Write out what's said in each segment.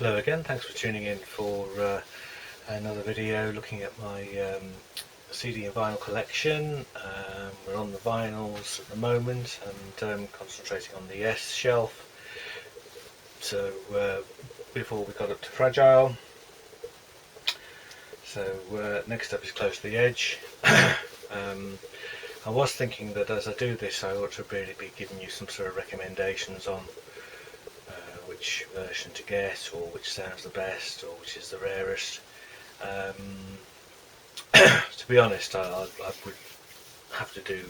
Hello again, thanks for tuning in for another video looking at my CD and vinyl collection. We're on the vinyls at the moment and concentrating on the Yes shelf. So before we got up to Fragile. So next up is Close to the Edge. I was thinking that as I do this I ought to really be giving you some sort of recommendations on which version to get, or which sounds the best, or which is the rarest. To be honest, I would have to do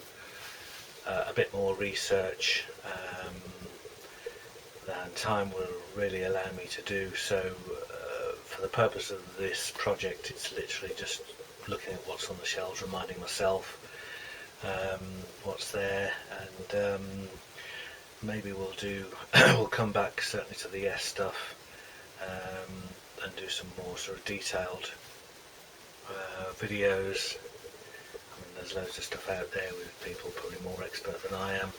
a bit more research than time will really allow me to do. So for the purpose of this project, it's literally just looking at what's on the shelves, reminding myself what's there, and maybe we'll come back certainly to the Yes stuff and do some more sort of detailed videos. I mean, there's loads of stuff out there with people probably more expert than I am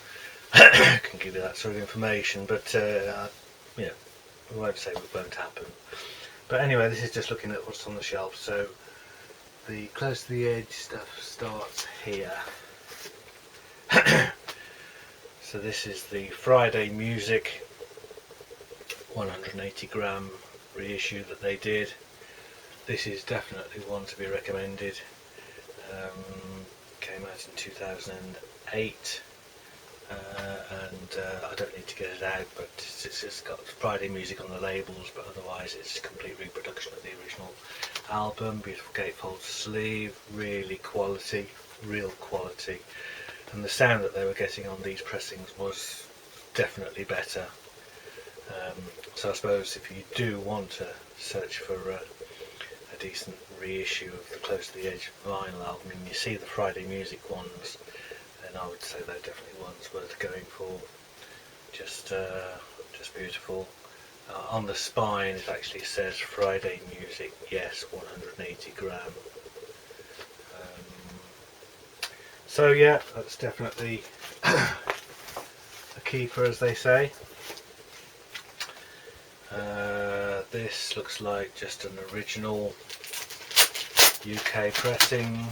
can give you that sort of information, but you know, we won't say it won't happen. But anyway, this is just looking at what's on the shelf. So the Close to the Edge stuff starts here. So this is the Friday Music 180 gram reissue that they did. This is definitely one to be recommended. Came out in 2008 and I don't need to get it out, but it's just got Friday Music on the labels, but otherwise it's a complete reproduction of the original album. Beautiful gatefold sleeve, really quality, real quality. And the sound that they were getting on these pressings was definitely better. So I suppose if you do want to search for a decent reissue of the Close to the Edge vinyl album and you see the Friday Music ones, then I would say they're definitely ones worth going for. Just beautiful. On the spine it actually says Friday Music, yes, 180 gram. So yeah, that's definitely a keeper, as they say. This looks like just an original UK pressing.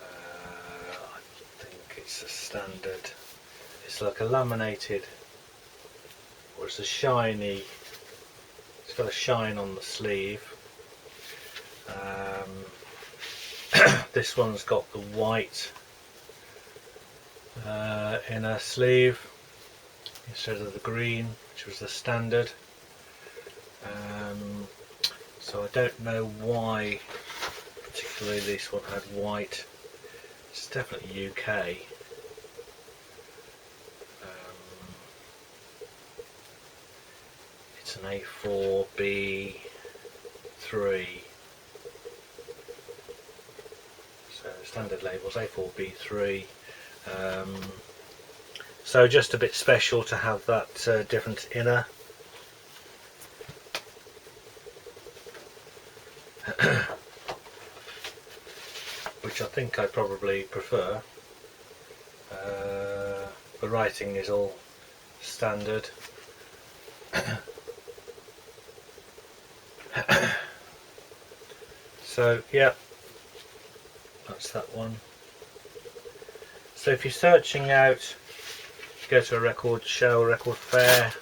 I think it's a standard. It's like a laminated, or it's a shiny. It's got a shine on the sleeve. This one's got the white inner sleeve instead of the green, which was the standard. So I don't know why particularly this one had white. It's definitely UK. It's an A4B3. Standard labels, A4B3. So just a bit special to have that different inner. Which I think I probably prefer. The writing is all standard. So yeah, that's that one. So if you're searching out, go to a record show, a record fair,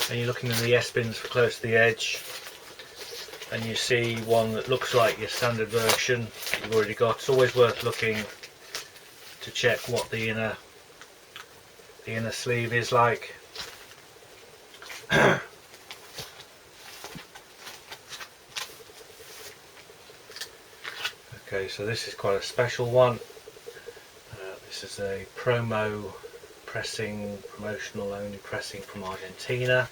and you're looking in the Yes bins for Close to the Edge, and you see one that looks like your standard version you've already got, it's always worth looking to check what the inner sleeve is like. Okay, so this is quite a special one. This is a promo pressing, promotional only pressing from Argentina.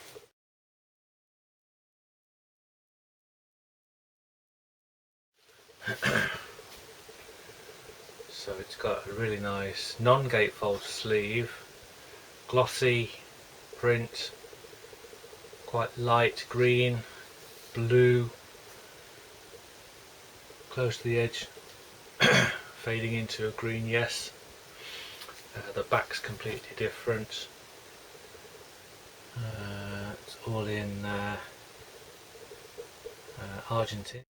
So it's got a really nice non-gatefold sleeve, glossy print, quite light green, blue, Close to the Edge, fading into a green Yes. The back's completely different. all in Argentine.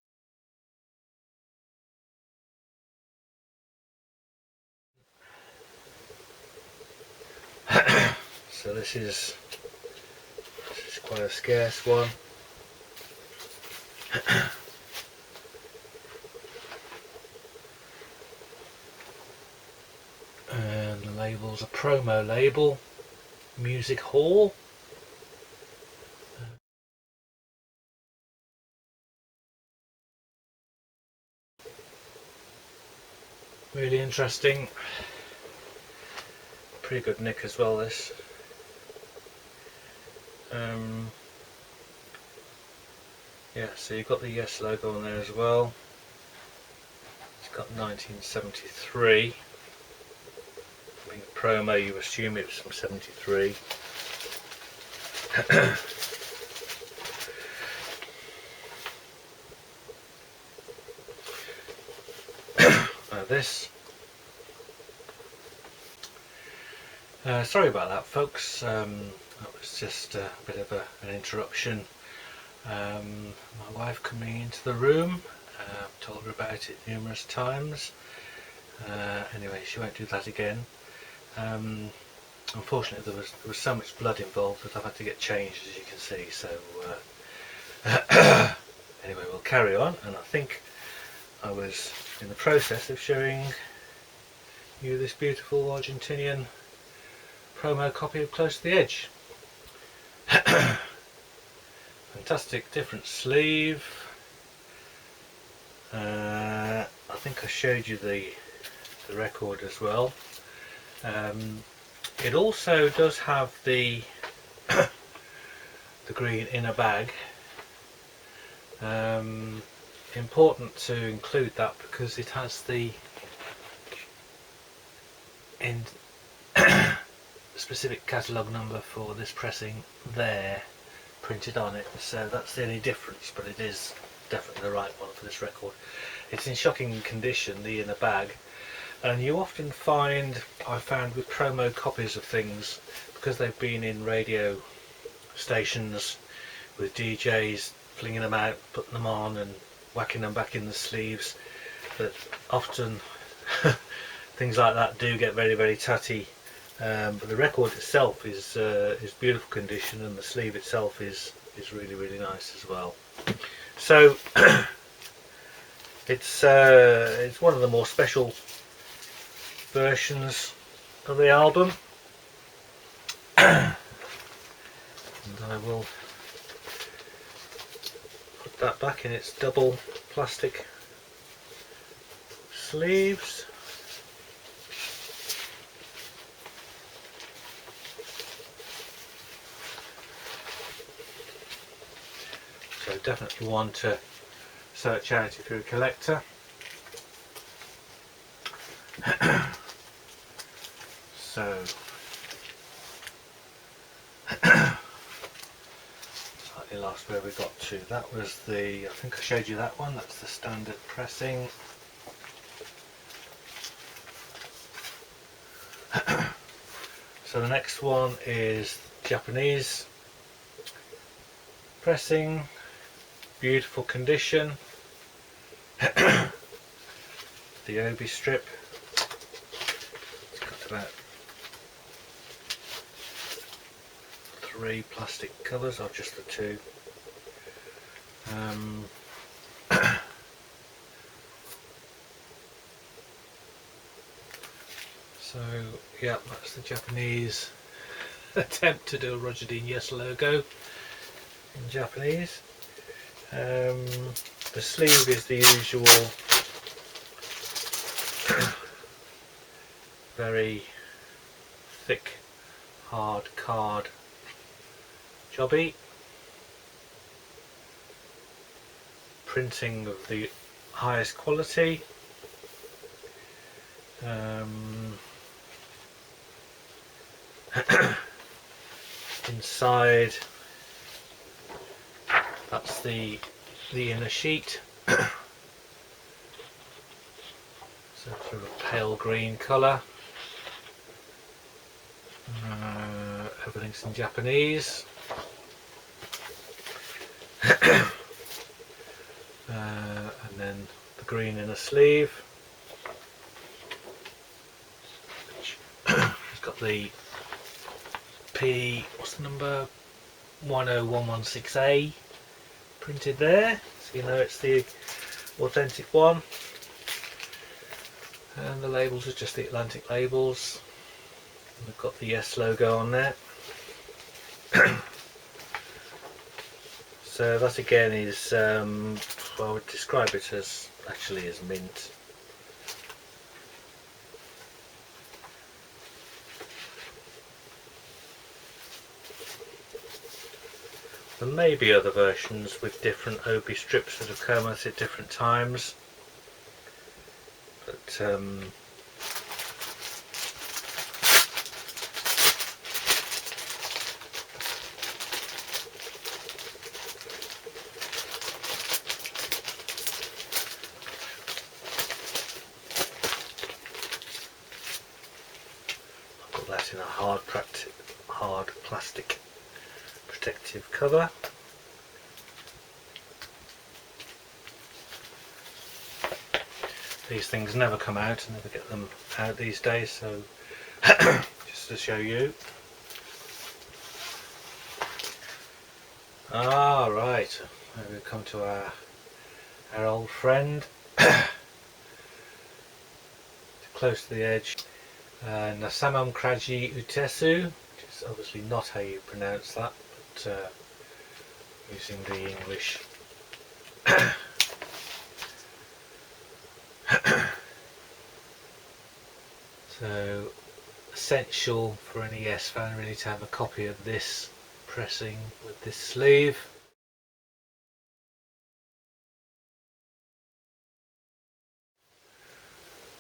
So this is quite a scarce one. And the label's a promo label, Music Hall. Really interesting. Pretty good nick as well, this. Yeah, so you've got the Yes logo on there as well. It's got 1973. Being a promo, you assume it was from 73. This. Sorry about that, folks. That was just a bit of an interruption. My wife coming into the room. I've told her about it numerous times. Anyway, she won't do that again. Unfortunately, there was so much blood involved that I've had to get changed, as you can see. So anyway, we'll carry on. And I think I was in the process of showing you this beautiful Argentinian promo copy of Close to the Edge. Fantastic, different sleeve. I think I showed you the record as well. It also does have the the green inner bag. Important to include that because it has the specific catalogue number for this pressing there printed on it, so that's the only difference, but it is definitely the right one for this record. It's in shocking condition, the inner bag, and you often find, I found with promo copies of things, because they've been in radio stations with DJs flinging them out, putting them on and whacking them back in the sleeves, that often things like that do get very, very tatty. But the record itself is beautiful condition, and the sleeve itself is really, really nice as well. So it's one of the more special versions of the album, and I will put that back in its double plastic sleeves. So definitely one to search out if you're a collector. So slightly lost where we got to. That was the, I think I showed you that one, that's the standard pressing. So the next one is Japanese pressing, beautiful condition. The obi strip, it's got about 3 plastic covers, or just the 2. So yeah, that's the Japanese attempt to do a Roger Dean Yes logo in Japanese. The sleeve is the usual very thick, hard card jobby. Printing of the highest quality. Inside, that's the inner sheet. So sort of pale green colour. Everything's in Japanese. And then the green in a sleeve, which has got the what's the number, 10116A printed there, so you know it's the authentic one. And the labels are just the Atlantic labels. And we've got the Yes logo on there. So that again is, well, I would describe it as actually as mint. There may be other versions with different obi strips that have come out at different times, but I've got that in a hard plastic protective cover. These things never come out, I never get them out these days, so just to show you. Ah, right, we've come to our old friend, close to the edge, Nasamam Kraji Utesu, which is obviously not how you pronounce that, but using the English. So essential for any Yes fan really to have a copy of this pressing with this sleeve.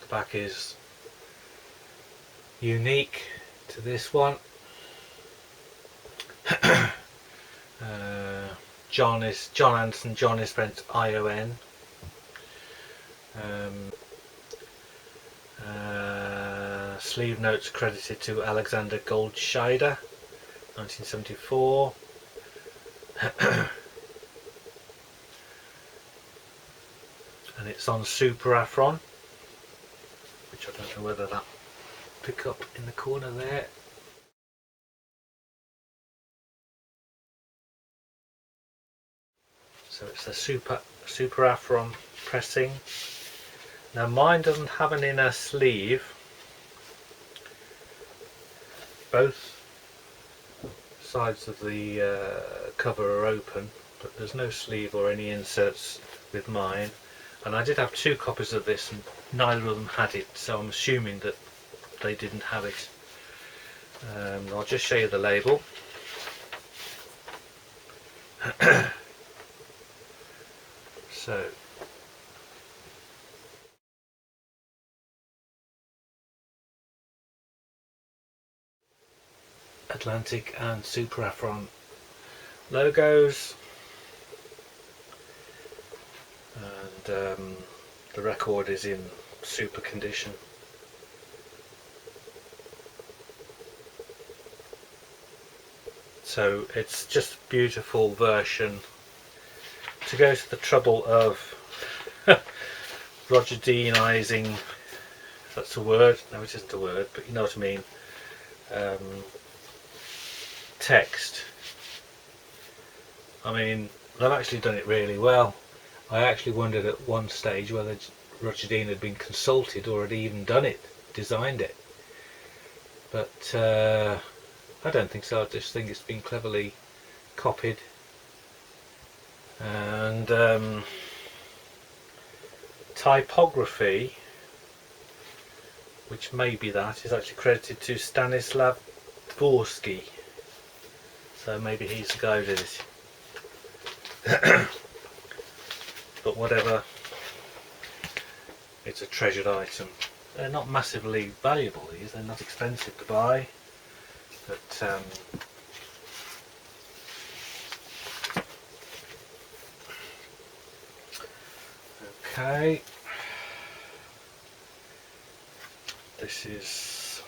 The back is unique to this one. John Anderson, John is spelled I-O-N. Sleeve notes credited to Alexander Goldscheider, 1974. And it's on Super Afron, which I don't know whether that pick up in the corner there. So it's a Super Afron pressing. Now mine doesn't have an inner sleeve. Both sides of the cover are open, but there's no sleeve or any inserts with mine. And I did have 2 copies of this and neither of them had it, so I'm assuming that they didn't have it. I'll just show you the label. So Atlantic and Super Afron logos, and the record is in super condition. So it's just a beautiful version. To go to the trouble of Roger Deanising, if that's a word, no it isn't a word, but you know what I mean, text. I mean, they've actually done it really well. I actually wondered at one stage whether Roger Dean had been consulted or had even done it, designed it. But I don't think so. I just think it's been cleverly copied. And typography, which may be that, is actually credited to Stanislav Dvorsky. So maybe he's the guy who did it. But whatever, it's a treasured item. They're not massively valuable, these, they're not expensive to buy, but okay, this is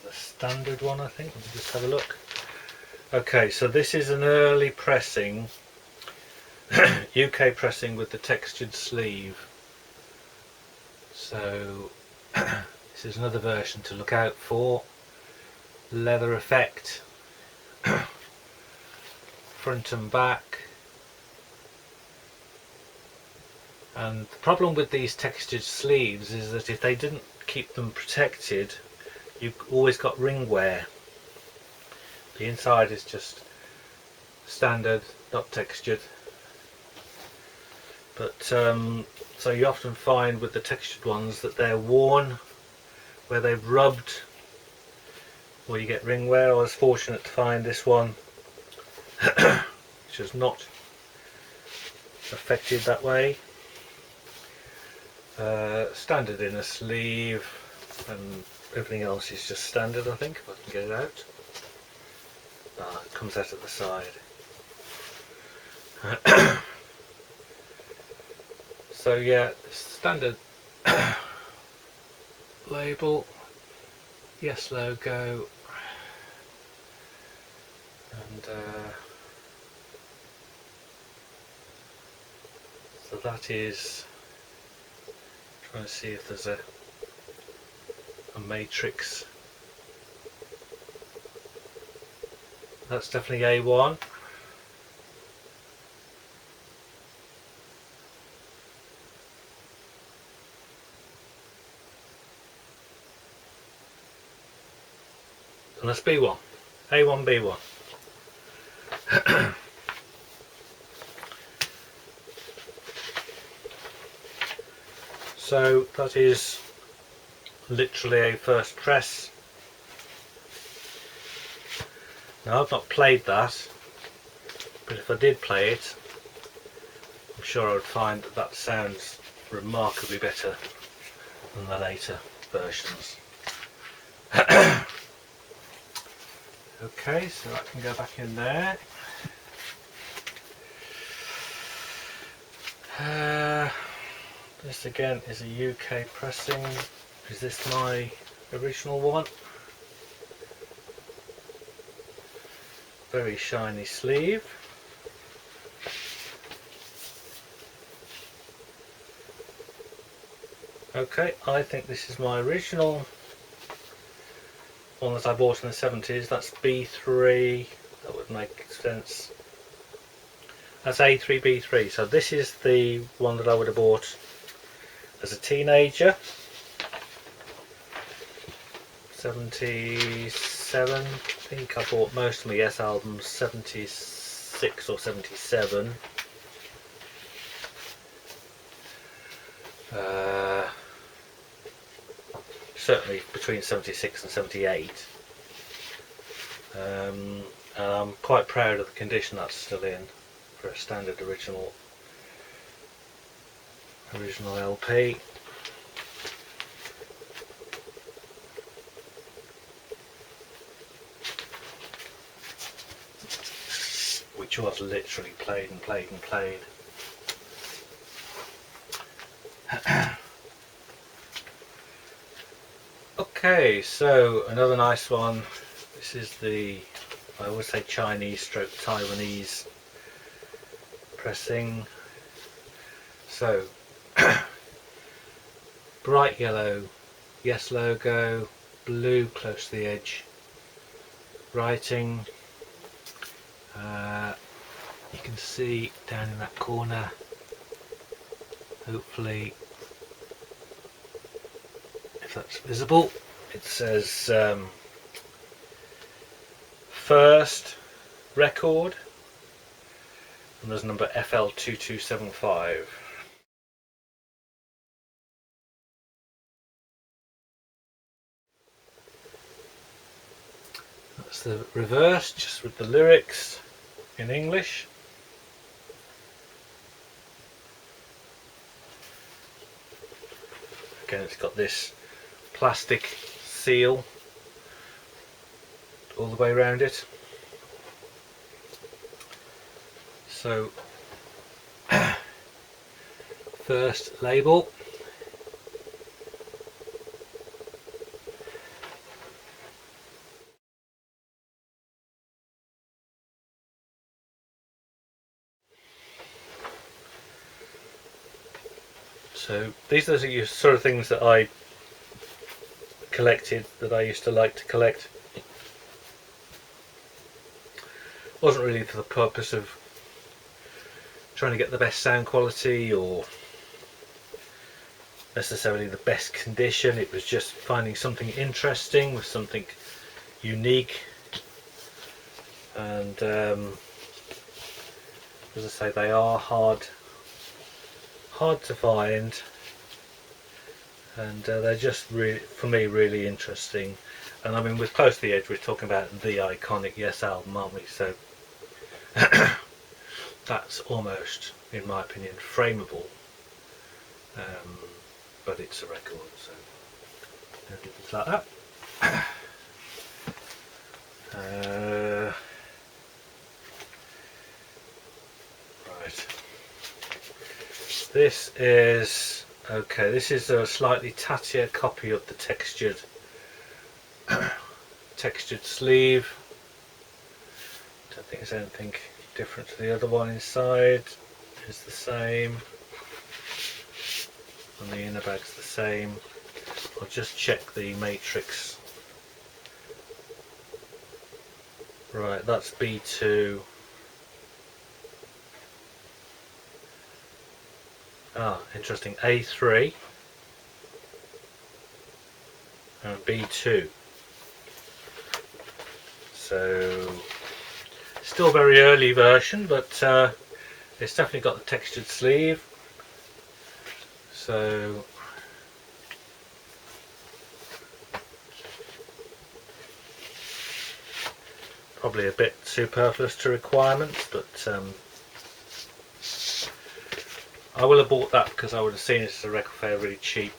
the standard one, I think. Let me just have a look. Okay, so this is an early pressing, UK pressing with the textured sleeve. So this is another version to look out for. Leather effect, front and back. And the problem with these textured sleeves is that if they didn't keep them protected, you've always got ring wear. The inside is just standard, not textured. But so you often find with the textured ones that they're worn where they've rubbed, or you get ring wear. I was fortunate to find this one which is not affected that way. Standard inner sleeve, and everything else is just standard, I think, if I can get it out. It comes out at the side. So yeah, standard label, Yes logo, and so that is, trying to see if there's a matrix. That's definitely A1. And that's B1. A1, B1. So that is literally a first press. Now I've not played that, but if I did play it, I'm sure I would find that that sounds remarkably better than the later versions. Okay, so that can go back in there. This again is a UK pressing. Is this my original one? Very shiny sleeve. Okay, I think this is my original one that I bought in the 70s. That's B3. That would make sense. That's A3, B3. So this is the one that I would have bought as a teenager. 77. I think I bought most of my Yes albums 76 or 77. Certainly between 76 and 78. And I'm quite proud of the condition that's still in for a standard original LP. Which was literally played and played and played. Okay, so another nice one. This is the, I always say Chinese stroke Taiwanese pressing. So bright yellow Yes logo, blue close to the edge writing. You can see down in that corner, hopefully if that's visible, it says first record, and there's number FL2275. That's the reverse, just with the lyrics in English. Again, it's got this plastic seal all the way around it. So first label, So these are the sort of things that I collected, that I used to like to collect. Wasn't really for the purpose of trying to get the best sound quality or necessarily the best condition. It was just finding something interesting with something unique, and as I say, they are hard to find, and they're just really, for me, really interesting. And I mean, with Close to the Edge, we're talking about the iconic Yes album, aren't we? So that's almost, in my opinion, frameable, but it's a record, so it's like that. Right, this is okay. This is a slightly tattier copy of the textured sleeve. Don't think there's anything different to the other one. Inside is the same, and the inner bag's the same. I'll just check the matrix. Right, that's B2. Ah, interesting. A3 and B2. So still very early version, but it's definitely got the textured sleeve. So probably a bit superfluous to requirements, but I will have bought that because I would have seen it as a record fair really cheap.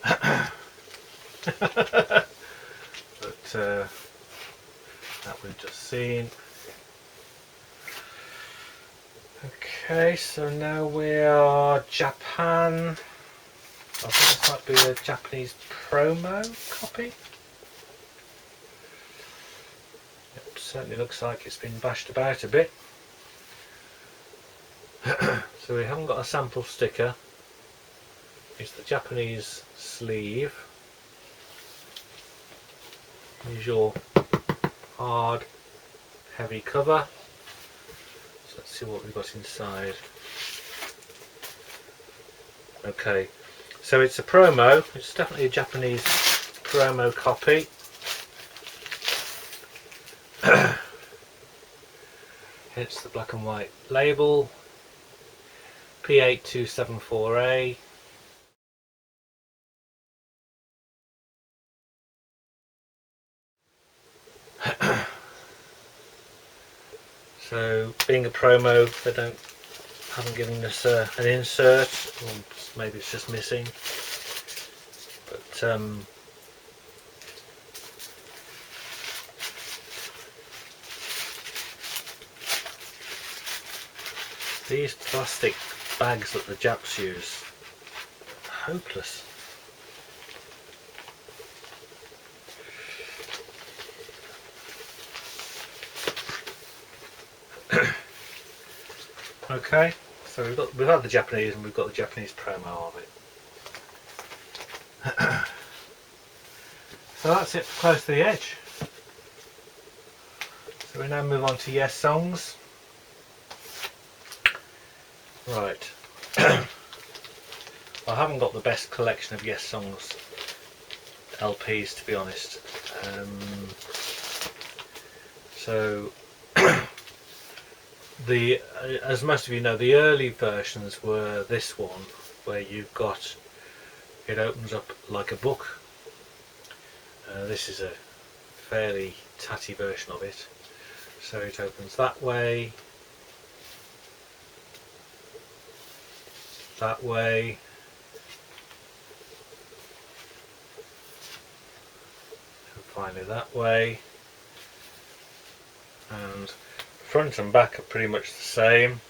But that we've just seen. Okay, so now we are Japan. I think this might be a Japanese promo copy. It certainly looks like it's been bashed about a bit. So we haven't got a sample sticker. It's the Japanese sleeve. Here's your hard, heavy cover. So let's see what we've got inside. Okay, so it's a promo. It's definitely a Japanese promo copy. Hence the black and white label. P8274A. So, being a promo, they haven't given us an insert, or maybe it's just missing. But these plastic bags that the Japs use are hopeless. Okay, so we've had the Japanese and we've got the Japanese promo of it. So that's it for Close to the Edge. So we now move on to Yessongs. Right. I haven't got the best collection of Yessongs LPs, to be honest. So as most of you know, the early versions were this one, where it opens up like a book. This is a fairly tatty version of it. So it opens that way, and finally that way, and front and back are pretty much the same.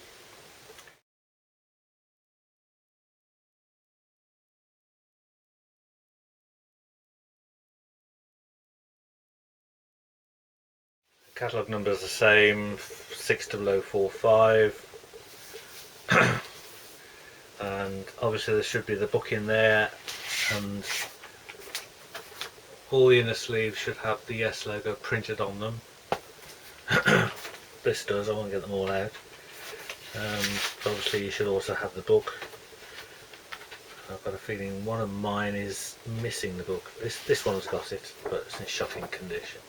Catalogue number is the same, 60045. and obviously there should be the book in there, and all the inner sleeves should have the Yes logo printed on them. This does, I won't get them all out. Obviously you should also have the book. I've got a feeling one of mine is missing the book. This one's got it, but it's in shocking condition.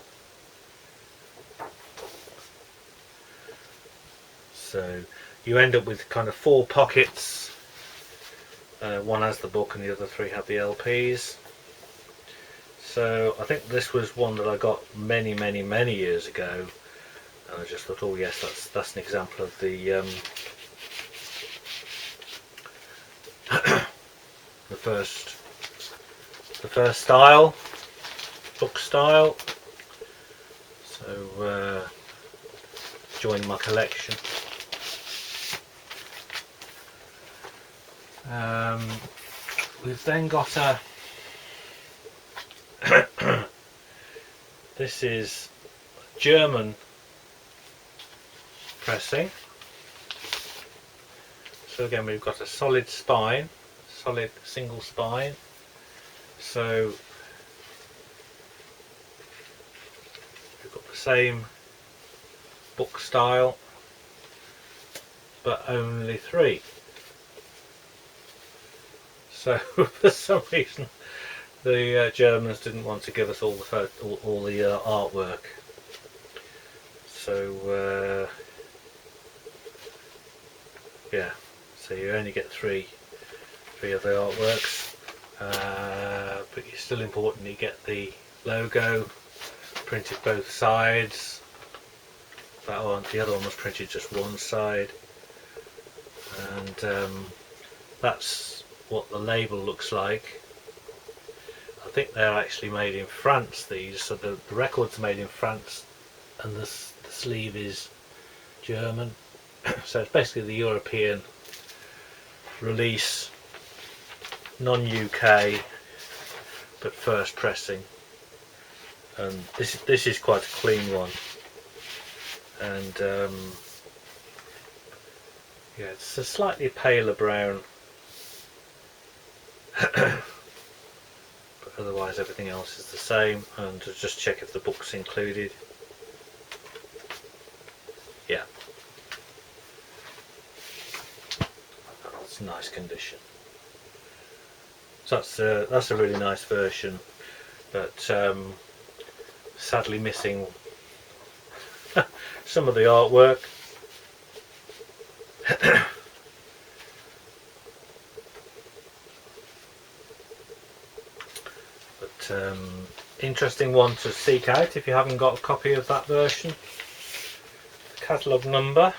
So you end up with kind of 4 pockets. One has the book and the other 3 have the LPs. So I think this was one that I got many years ago, and I just thought, oh yes, that's an example of the the first style, book style. So join my collection. We've then got a this is German pressing. So again, we've got a solid spine, solid single spine. So we've got the same book style, but only 3. So for some reason the Germans didn't want to give us all the artwork. So yeah, so you only get three of the artworks, but it's still important you get the logo printed both sides. That one, the other one was printed just one side, and that's what the label looks like. I think they're actually made in France, these, so the record's made in France and the sleeve is German. So it's basically the European release, non-UK, but first pressing. And this is quite a clean one, and yeah, it's a slightly paler brown. But otherwise everything else is the same, and to just check if the book's included. Yeah, it's in nice condition. So that's a really nice version, but sadly missing some of the artwork. But interesting one to seek out if you haven't got a copy of that version. The catalogue number,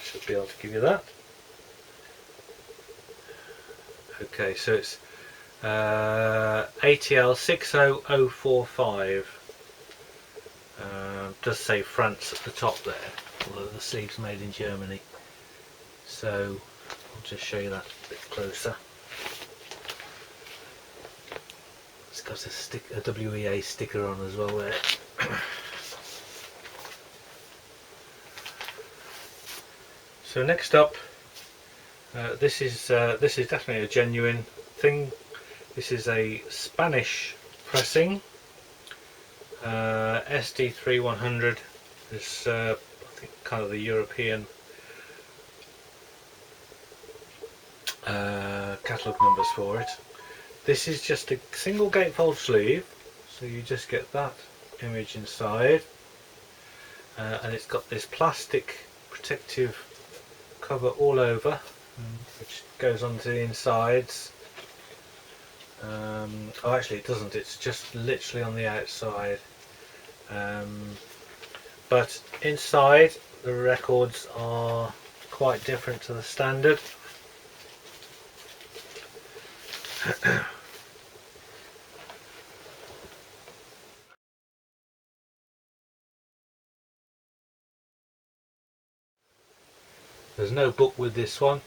should be able to give you that. Okay, so it's ATL 60045. Does say France at the top there, although the sleeve's made in Germany. So I'll just show you that a bit closer. It's got a WEA sticker on as well there. So next up, this is definitely a genuine thing. This is a Spanish pressing. SD3100 is I think kind of the European catalogue numbers for it. This is just a single gatefold sleeve, so you just get that image inside, and it's got this plastic protective cover all over, which goes onto the insides. Oh, actually it doesn't, it's just literally on the outside. But inside the records are quite different to the standard. There's no book with this one,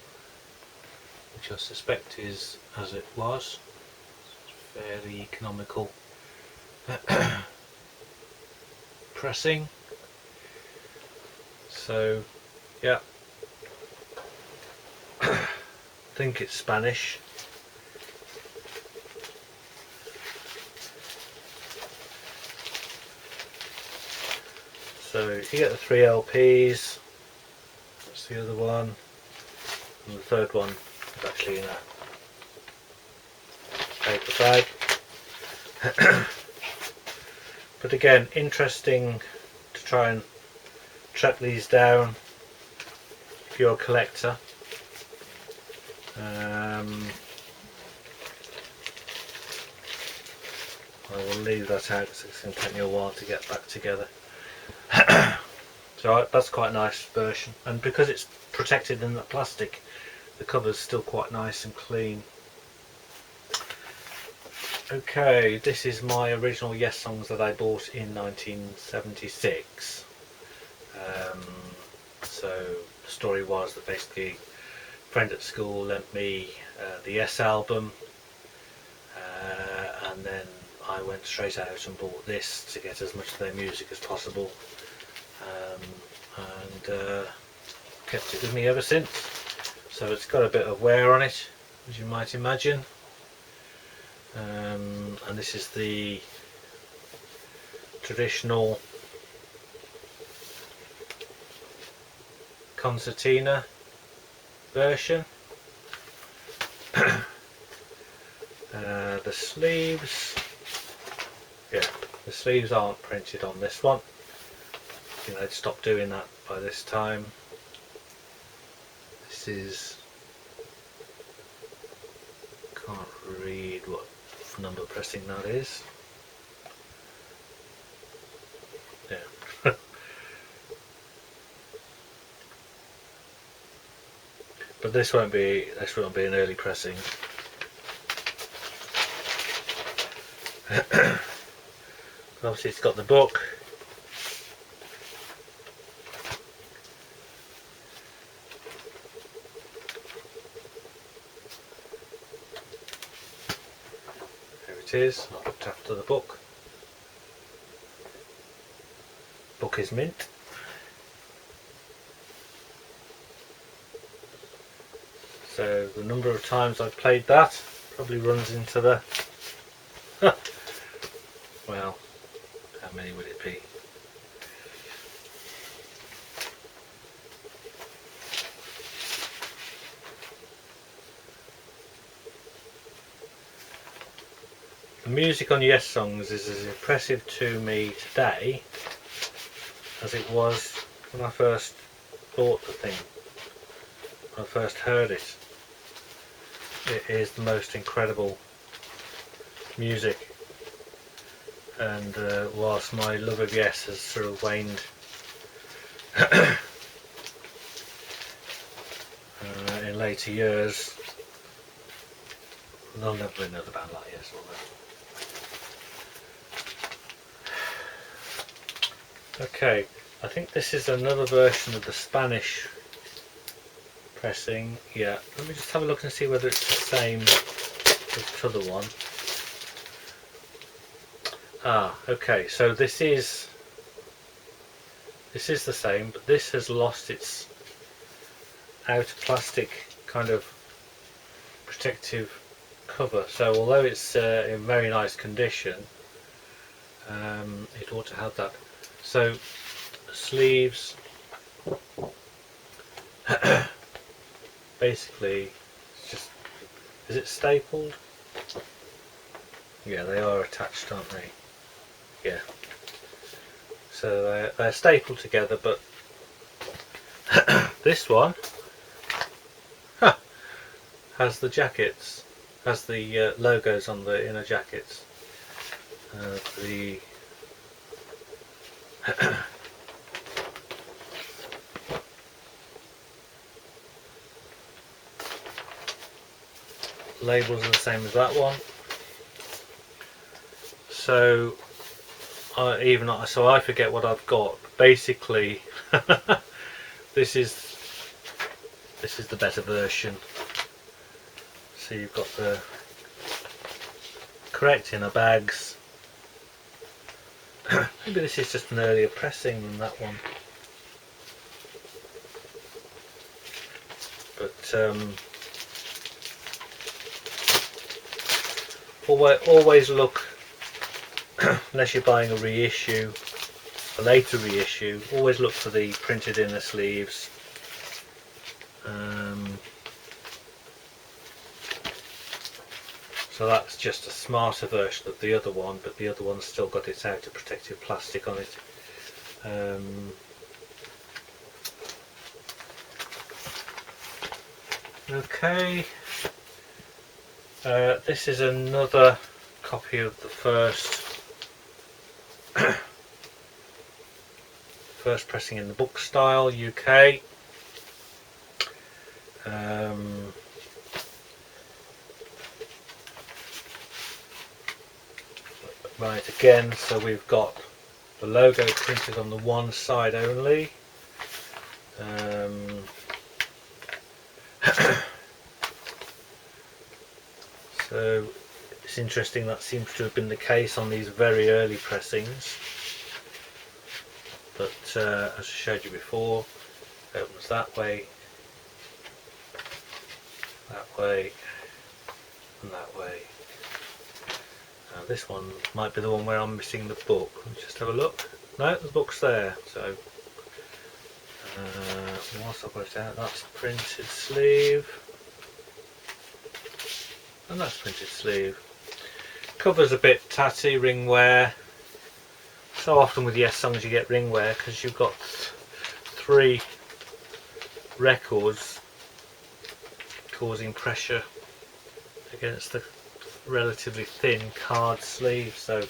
which I suspect is as it was. It's fairly economical pressing. So yeah, think it's Spanish. So you get the 3 LPs, that's the other one, and the third one is actually in a paper bag. But again, interesting to try and track these down if you're a collector. I will leave that out because it's going to take me a while to get back together. So that's quite a nice version, and because it's protected in the plastic, the cover's still quite nice and clean. Okay, this is my original Yessongs that I bought in 1976. So the story was that basically a friend at school lent me the Yes album, and then I went straight out and bought this to get as much of their music as possible, and kept it with me ever since. So it's got a bit of wear on it, as you might imagine. And this is the traditional concertina version. The sleeves, yeah, the sleeves aren't printed on this one. I think they'd stopped doing that by this time. This is, can't read what number pressing that is. Yeah. But this won't be an early pressing. Obviously it's got the book. It is. I looked after the book. Book is mint. So the number of times I've played that probably runs into the well, how many would it be? The music on Yessongs is as impressive to me today as it was when I first bought the thing, when I first heard it. It is the most incredible music, and whilst my love of Yes has sort of waned in later years, there'll never be another band like Yes, will there? Okay, I think this is another version of the Spanish pressing. Yeah, let me just have a look and see whether it's the same as the other one. Ah, okay, so this is the same, but this has lost its outer plastic kind of protective cover. So although it's in very nice condition, it ought to have that. So sleeves, basically, it's just, is it stapled? Yeah, they are attached, aren't they? Yeah. So they're stapled together, but this one has the jackets, has the logos on the inner jackets. The labels are the same as that one. So I forget what I've got. Basically, this is the better version. So you've got the correct inner bags. Maybe this is just an earlier pressing than that one. But always look, unless you're buying a reissue, a later reissue, always look for the printed inner sleeves. So that's just a smarter version of the other one, but the other one's still got its outer protective plastic on it. Okay, this is another copy of the first pressing in the book style, UK. Right, again, so we've got the logo printed on the one side only. So it's interesting, that seems to have been the case on these very early pressings. But as I showed you before, it opens that way, and that way. Now this one might be the one where I'm missing the book. Let's just have a look. No, the book's there. So whilst I've got it out, that's printed sleeve, and that's printed sleeve. Cover's a bit tatty, ring wear. So often with Yessongs you get ring wear because you've got 3 records causing pressure against the relatively thin card sleeve, so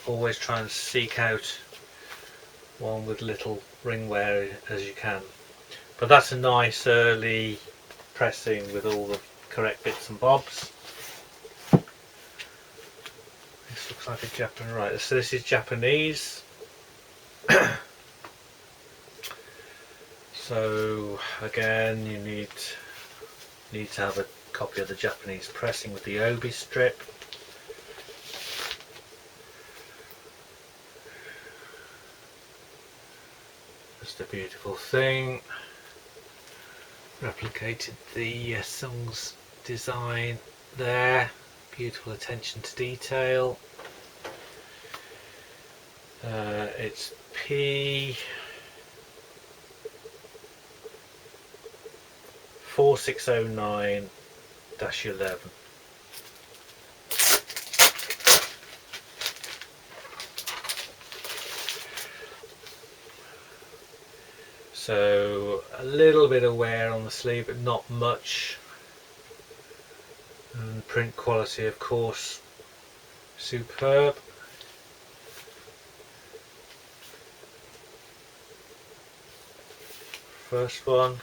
always try and seek out one with little ring wear as you can. But that's a nice early pressing with all the correct bits and bobs. This looks like a Japanese, right, so this is Japanese. So again, you need to have a copy of the Japanese pressing with the obi strip. Just a beautiful thing. Replicated the Yessongs design there. Beautiful attention to detail. It's P 4609-11. So a little bit of wear on the sleeve, but not much. And print quality, of course, superb. First one,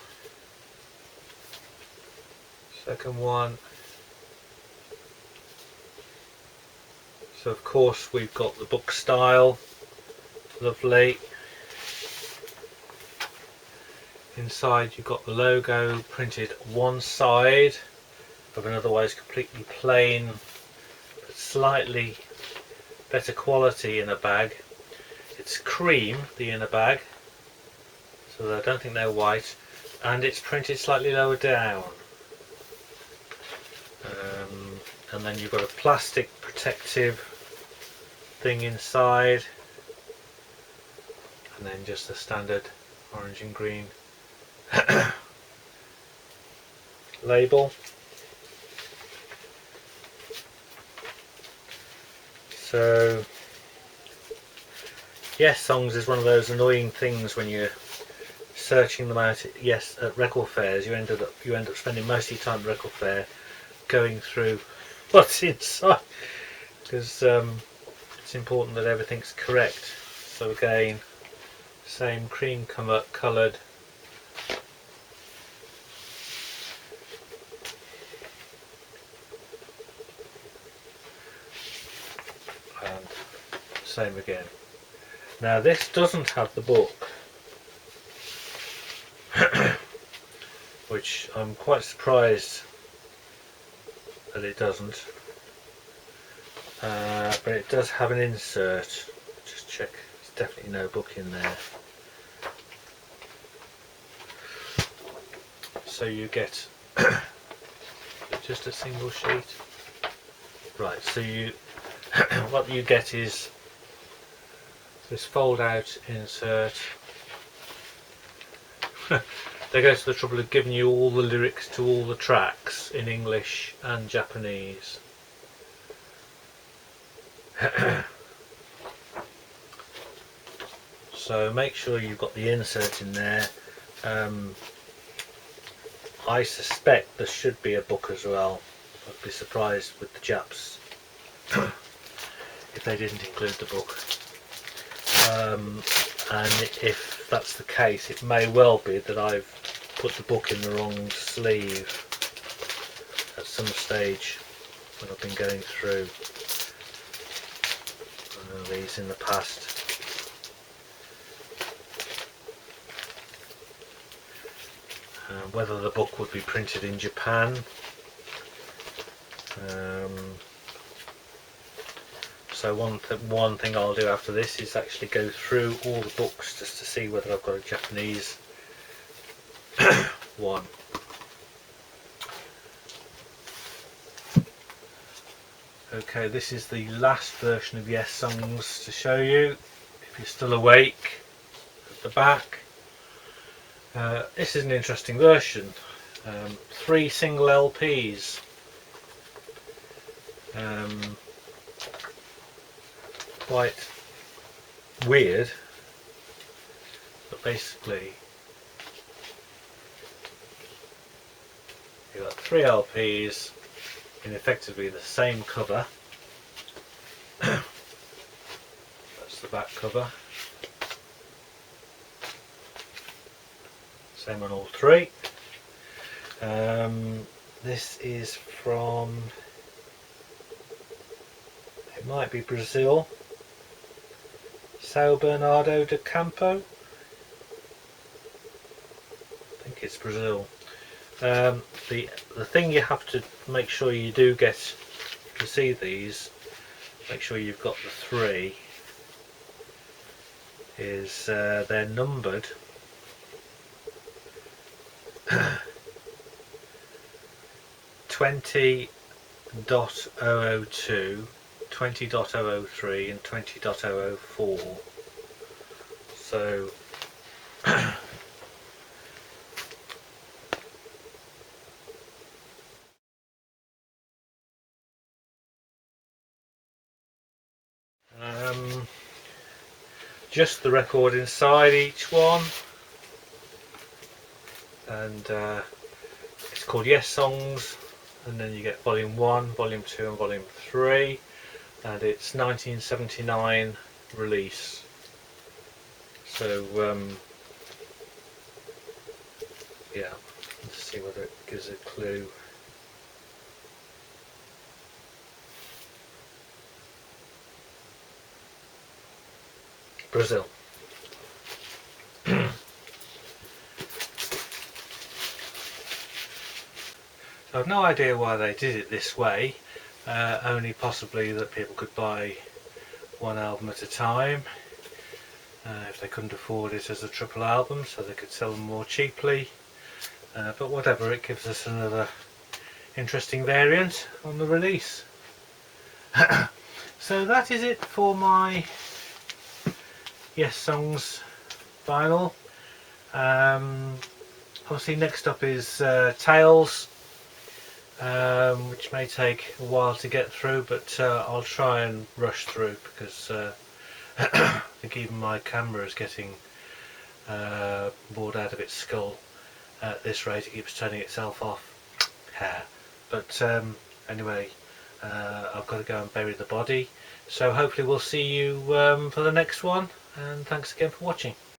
second one. So of course we've got the book style, lovely. Inside you've got the logo printed one side of an otherwise completely plain but slightly better quality inner bag. It's cream, the inner bag, so I don't think they're white, and it's printed slightly lower down. And then you've got a plastic protective thing inside, and then just the standard orange and green label. So Yessongs is one of those annoying things when you're searching them out at record fairs. You end up spending most of your time at record fair going through what's inside, because it's important that everything's correct. So again, same cream coloured and same again. Now this doesn't have the book, which I'm quite surprised that it doesn't, but it does have an insert. Just check, there's definitely no book in there. So you get just a single sheet. Right, so you what you get is this fold out insert. They go to the trouble of giving you all the lyrics to all the tracks in English and Japanese. So make sure you've got the insert in there. I suspect there should be a book as well. I'd be surprised with the Japs if they didn't include the book. And if that's the case, it may well be that I've put the book in the wrong sleeve at some stage when I've been going through these in the past. Whether the book would be printed in Japan. So one thing I'll do after this is actually go through all the books just to see whether I've got a Japanese one. Okay, this is the last version of Yessongs to show you, if you're still awake, at the back. This is an interesting version. 3 single LPs. Quite weird, but basically you've got 3 LPs in effectively the same cover. That's the back cover. Same on all 3. This is from, it might be Brazil, São Bernardo do Campo. I think it's Brazil. The thing you have to make sure you do get to see these, make sure you've got the 3, is they're numbered. 20.002, 20.003 and 20.004. So just the record inside each one, and it's called Yessongs, and then you get volume 1, volume 2 and volume 3, and it's 1979 release. So yeah, let's see whether it gives a clue. Brazil. I have no idea why they did it this way, only possibly that people could buy one album at a time if they couldn't afford it as a triple album, so they could sell them more cheaply. But whatever, it gives us another interesting variant on the release. So that is it for my Yessongs vinyl. Obviously next up is Tales, which may take a while to get through, but I'll try and rush through because I think even my camera is getting bored out of its skull. At this rate, it keeps turning itself off. But anyway, I've got to go and bury the body, so hopefully we'll see you for the next one, and thanks again for watching.